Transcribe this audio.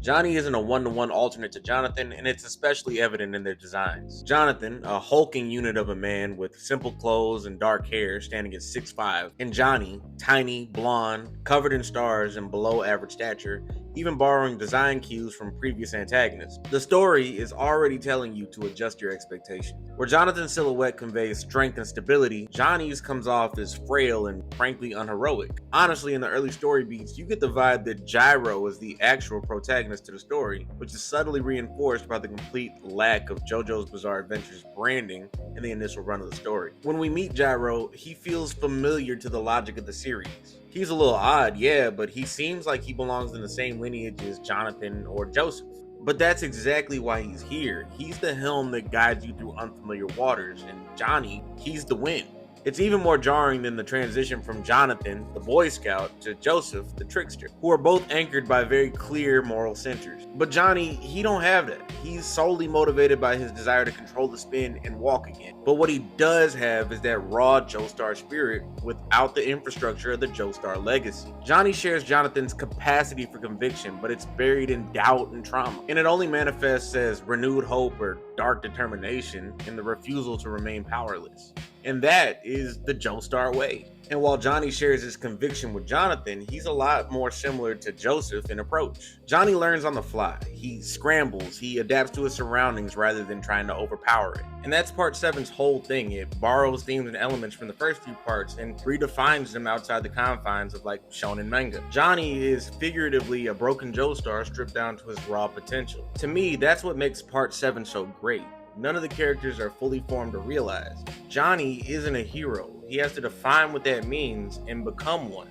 Johnny isn't a one-to-one alternate to Jonathan, and it's especially evident in their designs. Jonathan, a hulking unit of a man with simple clothes and dark hair standing at 6'5", and Johnny, tiny, blonde, covered in stars and below average stature, even borrowing design cues from previous antagonists. The story is already telling you to adjust your expectations. Where Jonathan's silhouette conveys strength and stability, Johnny's comes off as frail and frankly unheroic. Honestly, in the early story beats, you get the vibe that Gyro is the actual protagonist to the story, which is subtly reinforced by the complete lack of JoJo's Bizarre Adventures branding in the initial run of the story. When we meet Gyro, he feels familiar to the logic of the series. He's a little odd, yeah, but he seems like he belongs in the same lineage as Jonathan or Joseph. But that's exactly why he's here. He's the helm that guides you through unfamiliar waters, and Johnny, he's the wind. It's even more jarring than the transition from Jonathan, the Boy Scout, to Joseph, the Trickster, who are both anchored by very clear moral centers. But Johnny, he don't have that. He's solely motivated by his desire to control the spin and walk again. But what he does have is that raw Joestar spirit without the infrastructure of the Joestar legacy. Johnny shares Jonathan's capacity for conviction, but it's buried in doubt and trauma. And it only manifests as renewed hope or dark determination in the refusal to remain powerless. And that is the Joestar way. And while Johnny shares his conviction with Jonathan, he's a lot more similar to Joseph in approach. Johnny learns on the fly. He scrambles, he adapts to his surroundings rather than trying to overpower it. And that's part 7's whole thing. It borrows themes and elements from the first few parts and redefines them outside the confines of like shonen manga. Johnny is figuratively a broken Joestar stripped down to his raw potential. To me, that's what makes part 7 so great. None of the characters are fully formed or realized. Johnny isn't a hero. He has to define what that means and become one.